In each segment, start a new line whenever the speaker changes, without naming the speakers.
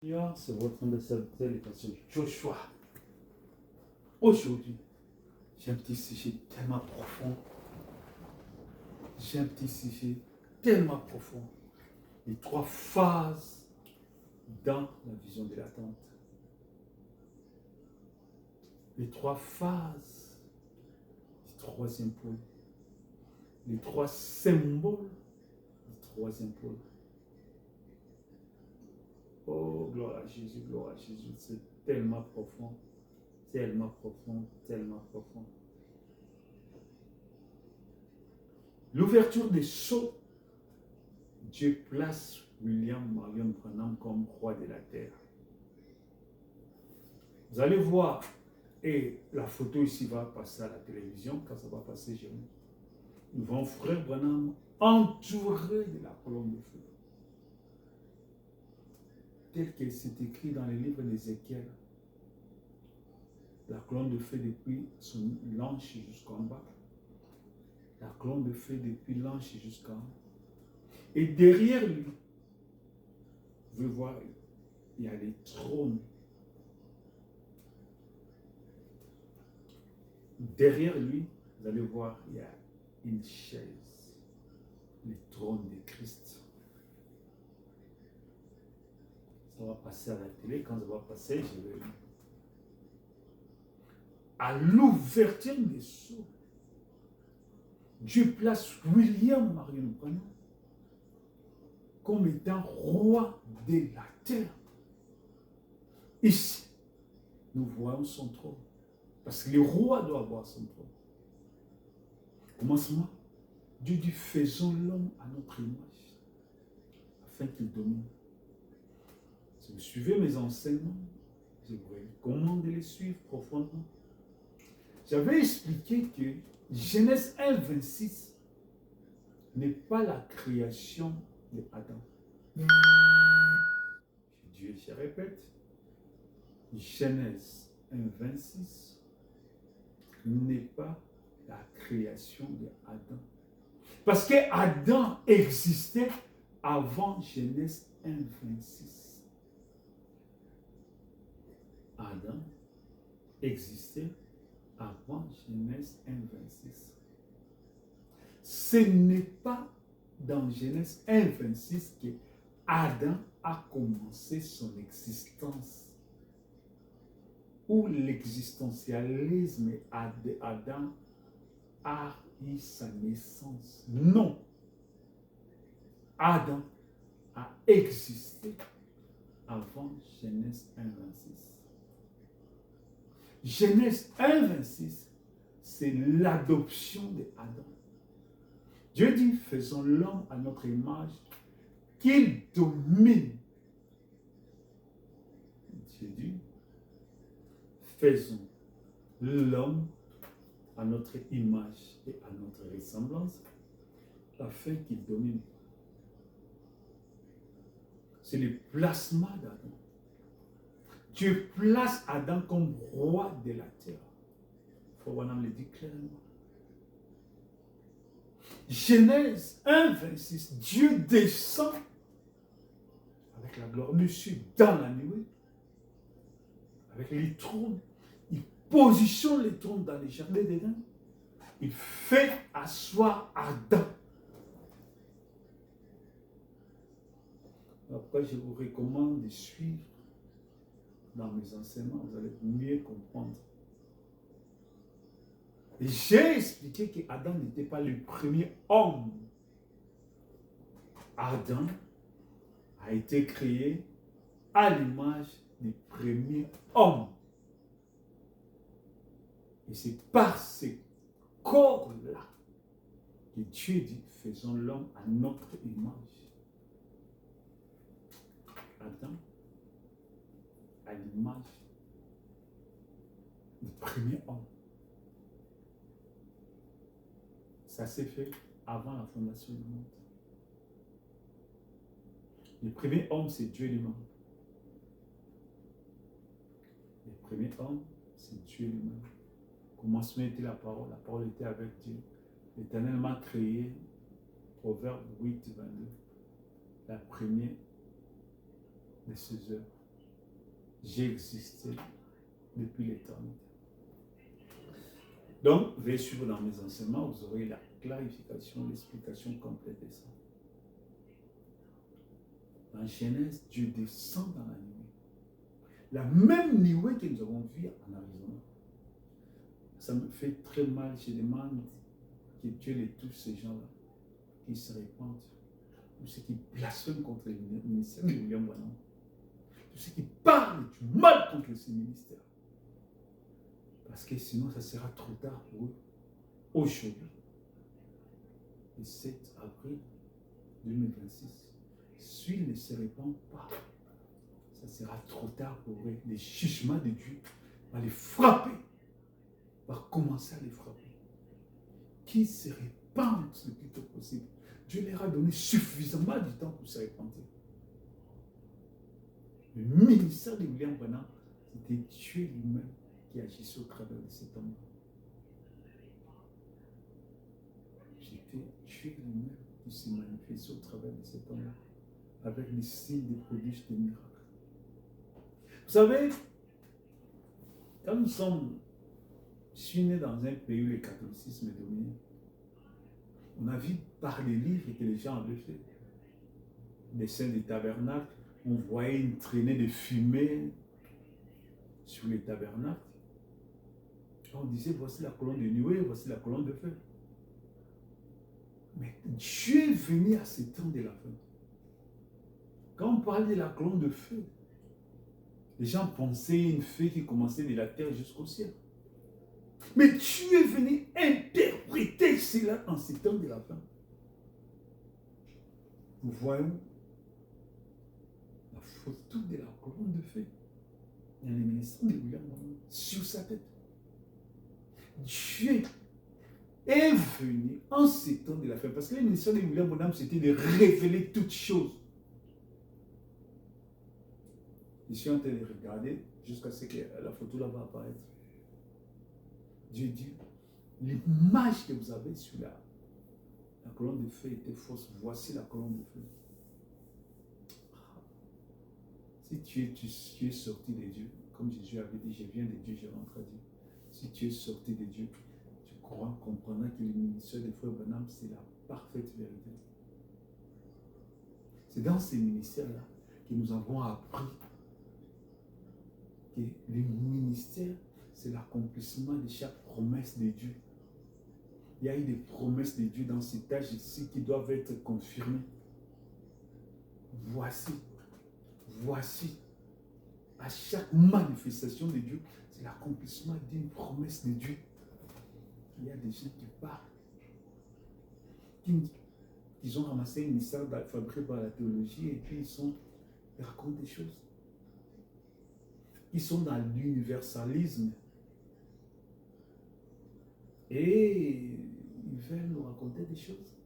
C'est votre serviteur, le pasteur Joshua. Aujourd'hui, j'ai un petit sujet tellement profond. Les trois phases dans la vision de l'attente. Les trois phases du troisième pôle. Les trois symboles du troisième pôle. Oh, gloire à Jésus, gloire à Jésus. C'est tellement profond. Tellement profond, tellement profond. L'ouverture des sceaux. Dieu place William Marion Branham comme roi de la terre. Vous allez voir, et la photo ici va passer à la télévision, quand ça va passer, nous voyons frère Branham entouré de la colonne de feu. Tel que c'est écrit dans le livre d'Ézéchiel. La colonne de feu depuis son l'anche jusqu'en bas. La colonne de feu depuis l'anche jusqu'en haut. Et derrière lui, vous pouvez voir, il y a les trônes. Derrière lui, vous allez voir, il y a une chaise. Le trône de Christ. Ça va passer à la télé. Quand ça va passer, je vais... À l'ouverture des sceaux, Dieu place William Marion Branham comme étant roi de la terre. Ici, nous voyons son trône. Parce que le roi doit avoir son trône. Commencement, Dieu dit, faisons l'homme à notre image, afin qu'il domine. Si vous suivez mes enseignements, je vous recommande de les suivre profondément. J'avais expliqué que Genèse 1, 26 n'est pas la création de Adam. Je répète, Genèse 1, 26 n'est pas la création de Adam. Parce que Adam existait avant Genèse 1, 26. Adam existait avant Genèse 1, 26. Ce n'est pas dans Genèse 1, 26 que Adam a commencé son existence. Où l'existentialisme d'Adam a eu sa naissance. Non. Adam a existé avant Genèse 1, 26. Genèse 1, 26, c'est l'adoption d'Adam. Dieu dit, faisons l'homme à notre image, qu'il domine. Dieu dit, faisons l'homme à notre image et à notre ressemblance, afin qu'il domine. C'est le placement d'Adam. Dieu place Adam comme roi de la terre. Frère Branham le dit clairement. Genèse 1, 26, Dieu descend avec la gloire du Sud dans la nuée, avec les trônes. Il positionne les trônes dans les jardins d'Éden. Il fait asseoir Adam. Après, je vous recommande de suivre dans mes enseignements, vous allez mieux comprendre. J'ai expliqué que Adam n'était pas le premier homme. Adam a été créé à l'image du premier homme. Et c'est par ce corps-là que Dieu dit, faisons l'homme à notre image. Adam, à l'image du premier homme. Ça s'est fait avant la fondation du monde. Le premier homme, c'est Dieu lui-même. Le premier homme, c'est Dieu lui-même. Au commencement était la parole était avec Dieu. L'Éternel m'a créé, Proverbe 8, 22, la première de ses œuvres. j'ai existé depuis l'éternité. Donc, veuillez suivre dans mes enseignements, vous aurez la clarification, l'explication complète de ça. Dans Genèse, Dieu descend dans la nuée. La même nuée que nous avons vue en Arizona. Ça me fait très mal, je demande que Dieu les touche, ces gens-là, qu'ils se répandent. Tous ceux qui blasphèment contre le ministère de William Branham. Tous ceux qui parlent du mal contre ce ministère. Parce que sinon, ça sera trop tard pour eux. Aujourd'hui, le 7 avril 2026, s'il ne se répand pas, ça sera trop tard pour eux. Les jugements de Dieu va les frapper, va commencer à les frapper. Qu'ils se répandent le plus tôt possible. Dieu leur a donné suffisamment de temps pour se répandre. Le ministère de William Branham, c'était Dieu lui-même qui agissait au travers de cet homme. C'était Dieu lui-même qui s'est manifesté au travers de cet homme, avec des signes, des prodiges, des miracles. Vous savez, quand nous sommes, je suis né dans un pays où le catholicisme est dominé. On a vu par les livres que les gens avaient fait. Des scènes des tabernacles, on voyait une traînée de fumée sur les tabernacles. On disait, voici la colonne de nuée, voici la colonne de feu. Mais Dieu est venu à ce temps de la fin. Quand on parle de la colonne de feu, les gens pensaient une feu qui commençait de la terre jusqu'au ciel. Mais Dieu est venu interpréter cela en ce temps de la fin. Nous voyons la photo de la colonne de feu. Il y a le ministère de William Branham sur sa tête. Dieu est venu en ce temps de la fin. Parce que le ministère de William Branham, c'était de révéler toutes choses. Je suis en train de regarder jusqu'à ce que la photo là va apparaître. Dieu dit, l'image que vous avez sur la colonne de feu était fausse. Voici la colonne de feu. Si tu es sorti de Dieu, comme Jésus avait dit, je viens de Dieu, je rentre à Dieu. Si tu es sorti de Dieu, tu comprendras que le ministère des frères Branham, c'est la parfaite vérité. C'est dans ces ministères-là que nous avons appris que le ministère, c'est l'accomplissement de chaque promesse de Dieu. Il y a eu des promesses de Dieu dans cet âge ici qui doivent être confirmées. Voici, à chaque manifestation de Dieu, c'est l'accomplissement d'une promesse de Dieu. Il y a des gens qui parlent, qui ont ramassé une mystère fabriqué par la théologie et puis ils racontent des choses. Ils sont dans l'universalisme. Et ils veulent nous raconter des choses.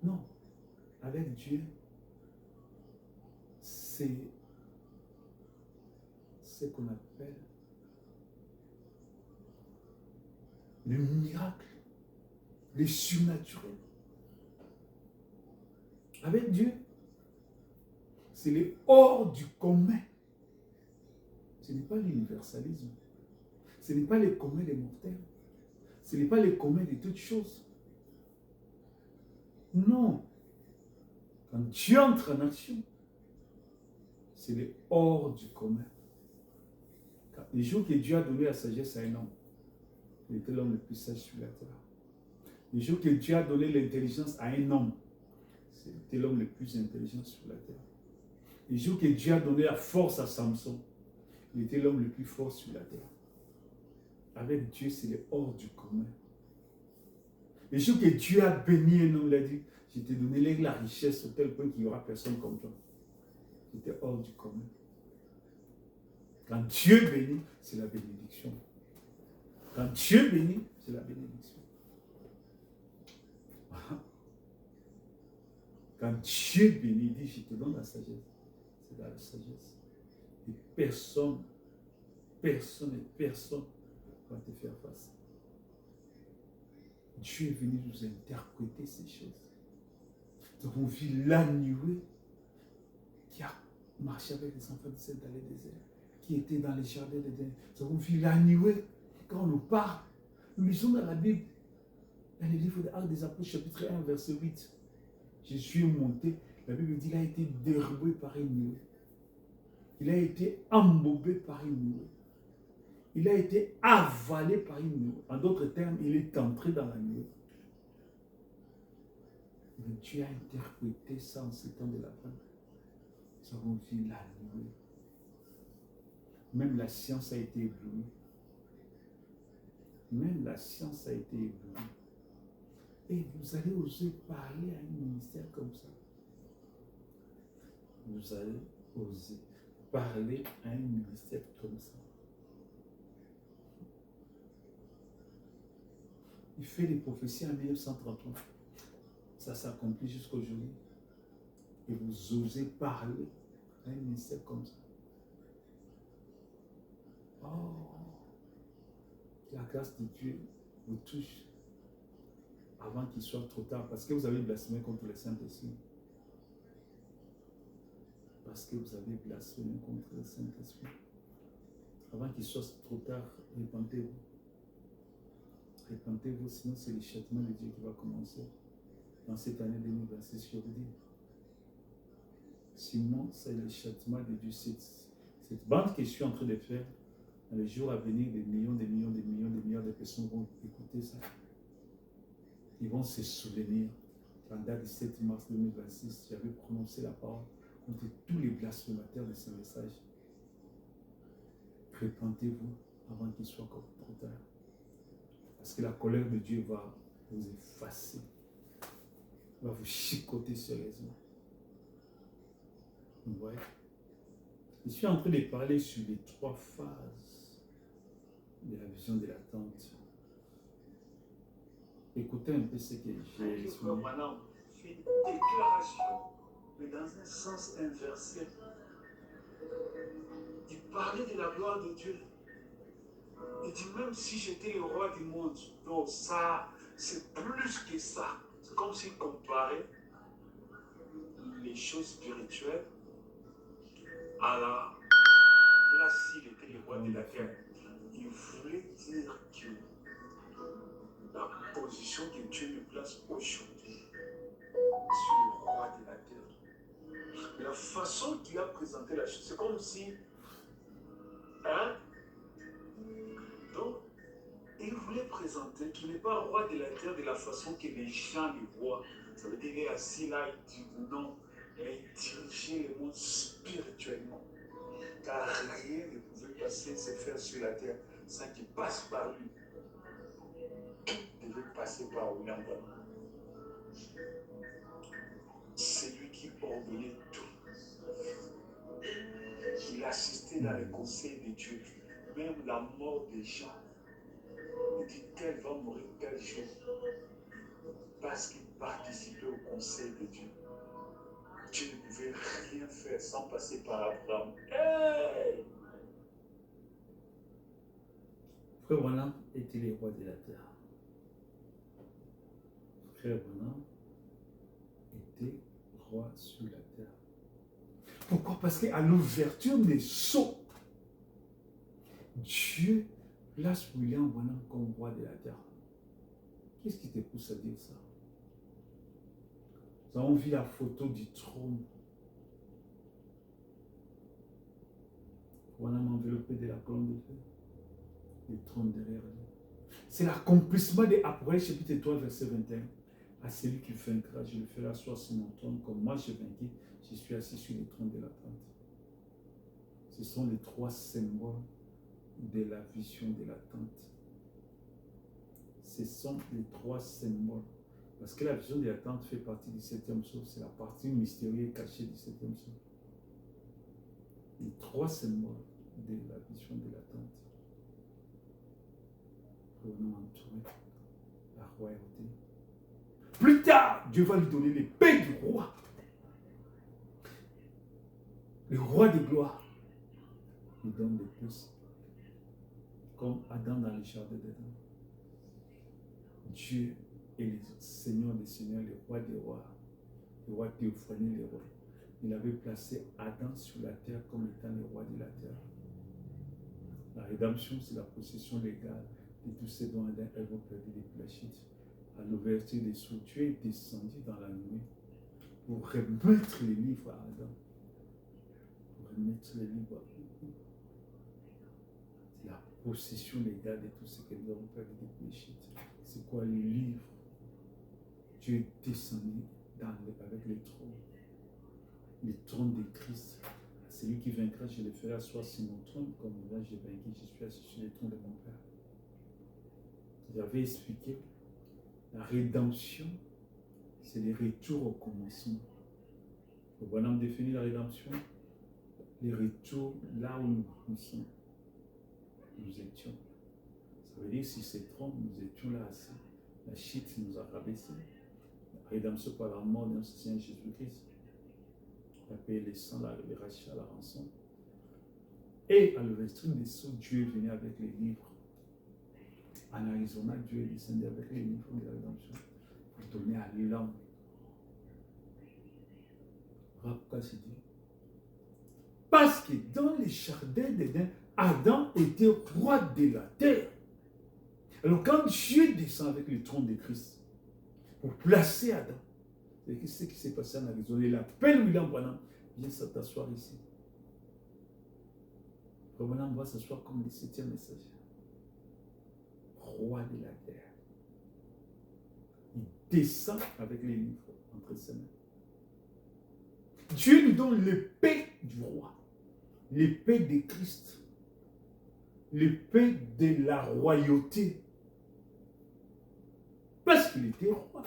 Non. Avec Dieu, c'est ce qu'on appelle le miracle, le surnaturel. Avec Dieu, c'est le hors du commun. Ce n'est pas l'universalisme. Ce n'est pas le commun des mortels. Ce n'est pas le commun de toutes choses. Non. Quand Dieu entre en action, c'est le hors du commun. Les jours que Dieu a donné la sagesse à un homme, il était l'homme le plus sage sur la terre. Les jours que Dieu a donné l'intelligence à un homme, c'était l'homme le plus intelligent sur la terre. Les jours que Dieu a donné la force à Samson, il était l'homme le plus fort sur la terre. Avec Dieu, c'est le hors du commun. Les jours que Dieu a béni un homme, il a dit, je t'ai donné la richesse au tel point qu'il n'y aura personne comme toi. C'était hors du commun. Quand Dieu bénit, c'est la bénédiction. Quand Dieu bénit, c'est la bénédiction. Quand Dieu bénit, il dit, je te donne la sagesse. C'est la sagesse. Et personne va te faire face. Dieu est venu nous interpréter ces choses. Nous avons vu la nuée qui a marchait avec les enfants d'Israël dans les déserts, qui étaient dans les jardins d'Éden. Nous avons vu la nuée quand on nous parle. Nous lisons dans la Bible, dans le livre des Actes des Apôtres, chapitre 1, verset 8. Jésus est monté, la Bible dit qu'il a été dérobé par une nuée. Il a été embobé par une nuée. Il a été avalé par une nuée. En d'autres termes, il est entré dans la nuée. Mais Dieu a interprété ça en ces temps de la fin. Nous avons vu la nuée. Même la science a été éblouie. Même la science a été éblouie. Et vous allez oser parler à un ministère comme ça. Vous allez oser parler à un ministère comme ça. Il fait des prophéties en 1933. Ça s'accomplit jusqu'aujourd'hui. Et vous osez parler à un ministère comme ça. Oh, la grâce de Dieu vous touche avant qu'il soit trop tard, parce que vous avez blasphémé contre le Saint-Esprit. Parce que vous avez blasphémé contre le Saint-Esprit. Avant qu'il soit trop tard, repentez-vous. Repentez-vous, sinon c'est le châtiment de Dieu qui va commencer dans cette année 2026, je vous dis. Sinon, c'est le châtiment de Dieu. Cette bande que je suis en train de faire, dans les jours à venir, des millions de personnes vont écouter ça. Ils vont se souvenir qu'en date du 7 mars 2026, j'avais prononcé la parole contre tous les blasphémateurs de ce message. Repentez-vous avant qu'il soit trop tard. Parce que la colère de Dieu va vous effacer. Va vous chicoter sérieusement. Vous voyez? Je suis en train de parler sur les 3 phases de la vision de l'attente. Écoutez un peu ce que j'ai expliqué.
Maintenant, fait une déclaration, mais dans un sens inversé. Il parlait de la gloire de Dieu. Il dit, même si j'étais le roi du monde, non, ça, c'est plus que ça. C'est comme s'il comparait les choses spirituelles à la place s'il était le roi de la terre. Il voulait dire que la position que Dieu me place aujourd'hui sur le roi de la terre. La façon qu'il a présenté la chose, c'est comme si, hein? Donc, il voulait présenter qu'il n'est pas roi de la terre de la façon que les gens le voient. Ça veut dire qu'il est assis là, il dit non, il dirigeait le monde spirituellement. Car rien ne pouvait passer, se faire sur la terre sans qu'il passe par lui. Tout devait passer par William Branham. C'est lui qui ordonnait tout. Il assistait dans les conseils de Dieu, même la mort des gens. Il dit tel va mourir tel jour, parce qu'il participait au conseil de Dieu. Dieu ne pouvait rien faire sans passer par Abraham. Hey!
Frère Branham était le roi de la terre. Frère Branham était roi sur la terre. Pourquoi? Parce qu'à l'ouverture des sceaux, Dieu place William Branham comme roi de la terre. Qu'est-ce qui te pousse à dire ça? Nous avons vu la photo du trône. Branham enveloppé de la colonne de feu. Le trône derrière lui. C'est l'accomplissement de Apocalypse chapitre 3, verset 21. À celui qui vaincra, je le ferai asseoir sur mon trône, comme moi j'ai vaincu, je suis assis sur le trône de l'attente. Ce sont les 3 symboles de la vision de l'attente. Ce sont les 3 symboles. Parce que la vision de l'attente fait partie du 7e sceau. C'est la partie mystérieuse et cachée du 7e sceau. Les 3 symboles de la vision de l'attente. Revenons entourer la royauté. Plus tard, Dieu va lui donner l'épée du roi. Le roi de gloire. Il donne des pouces. Comme Adam dans le jardin d'Éden. Dieu est le Seigneur des seigneurs, le roi des rois. Le roi Théophanie, le roi. il avait placé Adam sur la terre comme étant le roi de la terre. La rédemption, c'est la possession légale de tous ces dont Adam et Ève ont perdu depuis la chute. À l'ouverture des cieux, Dieu est descendu dans la nuit pour remettre les livres à Adam. Pour remettre les livres à Adam. C'est la possession légale de tout ce que nous avons perdu depuis la chute. C'est quoi le livre? Dieu est descendu avec les trônes. Le trône de Christ. Celui qui vaincra, je le ferai asseoir sur mon trône, comme là j'ai vaincu, je suis assis sur le trône de mon Père. J'avais expliqué, la rédemption, c'est le retour au commencement. Le bonhomme définit la rédemption, le retour là où nous sommes. Nous étions. Ça veut dire, si c'est trône, nous étions là assis. La chute nous a rabaissés. La rédemption par la mort de notre Seigneur Jésus-Christ. Il a payé les sangs, les rachats, la rançon. Et à l'ouverture des sceaux, Dieu est venu avec les livres. En Arizona, Dieu est descendu avec les livres de la rédemption pour donner à l'homme. Voilà pourquoi c'est dit. Parce que dans les jardins d'Éden, Adam était roi de la terre. Alors quand Dieu descend avec le trône de Christ pour placer Adam, c'est ce qui s'est passé en Arizona. Il appelle William Branham, viens t'asseoir ici. Branham va s'asseoir comme le 7e messager. Roi de la terre. Il descend avec les livres entre ses mains. Dieu nous donne l'épée du roi, l'épée de Christ, l'épée de la royauté. Parce qu'il était roi.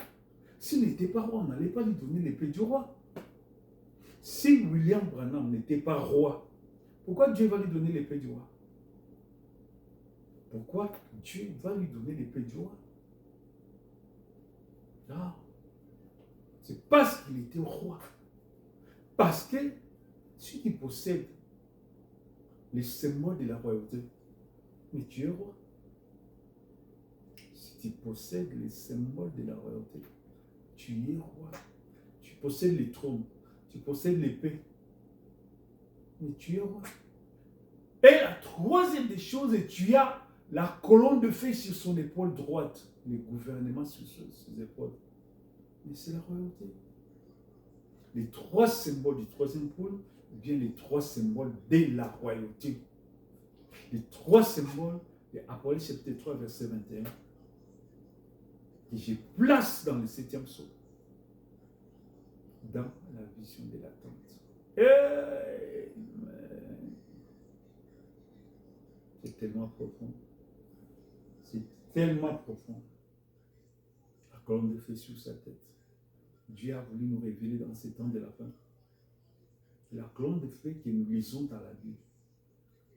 S'il n'était pas roi, on n'allait pas lui donner l'épée du roi. Si William Branham n'était pas roi, pourquoi Dieu va lui donner l'épée du roi? Pourquoi Dieu va lui donner l'épée du roi? Non. C'est parce qu'il était roi. Parce que si tu possèdes les symboles de la royauté, mais tu es roi. Si tu possèdes les symboles de la royauté, tu es roi. Tu possèdes les trônes, tu possèdes l'épée, mais tu es roi. Et la troisième des choses, tu as la colonne de feu sur son épaule droite, le gouvernement sur ses épaules. Mais c'est la royauté. Les trois symboles du troisième pôle, ou bien les trois symboles de la royauté. Les trois symboles de Apocalypse chapitre 3, verset 21, que je place dans le 7e sceau, dans la vision de l'attente. Amen. C'est tellement profond. C'est tellement profond. La colonne de feu sur sa tête. Dieu a voulu nous révéler dans ces temps de la fin. La colonne de feu que nous lisons dans la Bible.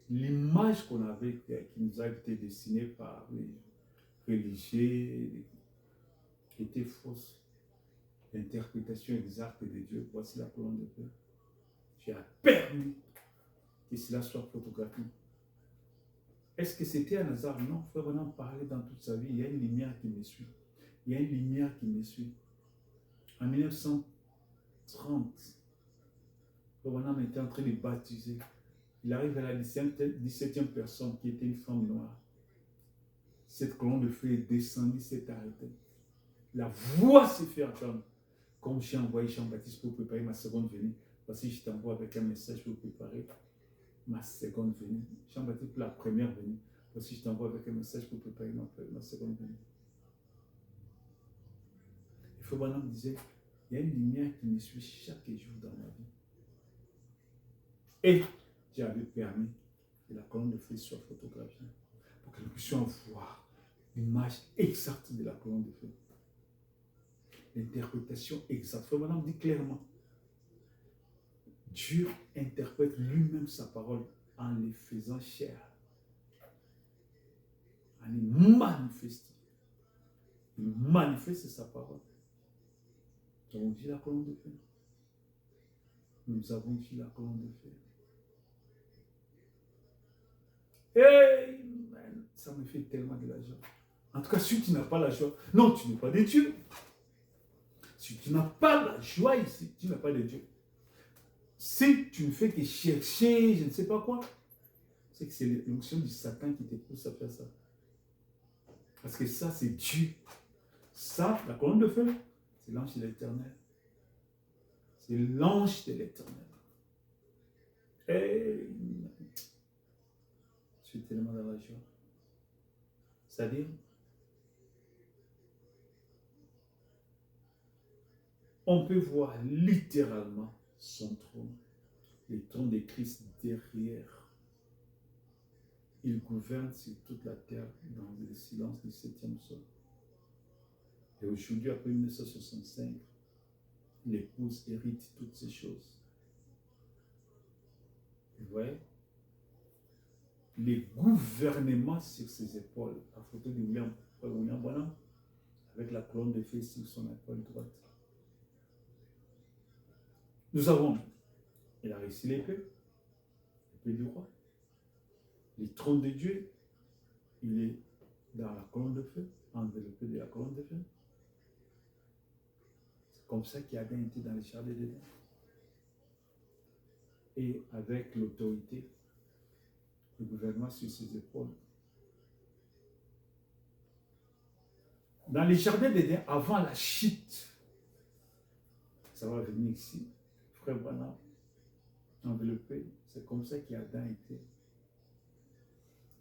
L'image qu'on avait, qui nous a été dessinée par les religieux, était fausse. L'interprétation exacte de Dieu, voici la colonne de feu. Dieu a permis que cela soit photographié. Est-ce que c'était un hasard? Non, Frère Branham parlait dans toute sa vie. Il y a une lumière qui me suit. Il y a une lumière qui me suit. En 1930, Frère Branham était en train de baptiser. Il arrive à la 17e personne qui était une femme noire. Cette colonne de feu est descendue, s'est arrêtée. La voix s'est fait entendre. Comme j'ai envoyé Jean-Baptiste pour préparer ma seconde venue. Voici, je t'envoie avec un message pour préparer ma seconde venue. Jean-Baptiste pour la première venue. Voici, je t'envoie avec un message pour préparer ma seconde venue. Il faut maintenant dire, il y a une lumière qui me suit chaque jour dans ma vie. Et Dieu avait permis que la colonne de feu soit photographiée pour que nous puissions voir l'image exacte de la colonne de feu. L'interprétation exacte. Frère Branham dit clairement, Dieu interprète lui-même sa parole en les faisant chair, en les manifestant. Il manifeste sa parole. Nous avons vu la colonne de feu. Nous avons vu la colonne de feu. Amen. Ça me fait tellement de la joie. En tout cas, si tu n'as pas la joie, non, tu n'es pas de Dieu. Si tu n'as pas la joie ici, tu n'as pas de Dieu. Si tu ne fais que chercher, je ne sais pas quoi, c'est que c'est l'onction du Satan qui te pousse à faire ça. Parce que ça, c'est Dieu. Ça, la colonne de feu, c'est l'ange de l'Éternel. C'est l'ange de l'Éternel. Et je suis tellement dans la joie. C'est-à-dire, on peut voir littéralement son trône, le trône de Christ derrière. Il gouverne sur toute la terre dans le silence du 7e sol. Et aujourd'hui, après 1965, l'épouse hérite toutes ces choses. Vous voyez? Les gouvernements sur ses épaules, la photo de William Branham, avec la colonne de feu sur son épaule droite. Nous avons, il a réussi l'épée du roi. Le trône de Dieu, il est dans la colonne de feu, enveloppé de la colonne de feu. C'est comme ça qu'Adam était dans le jardin d'Éden. Et avec l'autorité, le gouvernement sur ses épaules. Dans les jardins d'Éden, avant la chute, ça va venir ici, frère Branham, enveloppé. C'est comme ça qu'Adam était.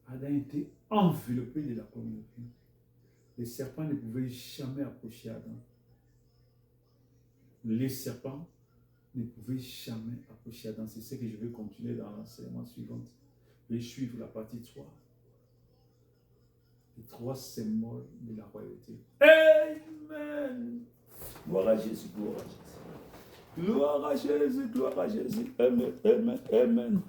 Adam était enveloppé de la colonne de feu. Les serpents ne pouvaient jamais approcher Adam. Les serpents ne pouvaient jamais approcher Adam. C'est ce que je vais continuer dans l'enseignement suivant. Je vais suivre la partie 3. Les 3 symboles de la royauté. Amen. Gloire à Jésus, gloire à Jésus. Gloire à Jésus, gloire à Jésus. Amen, amen, amen.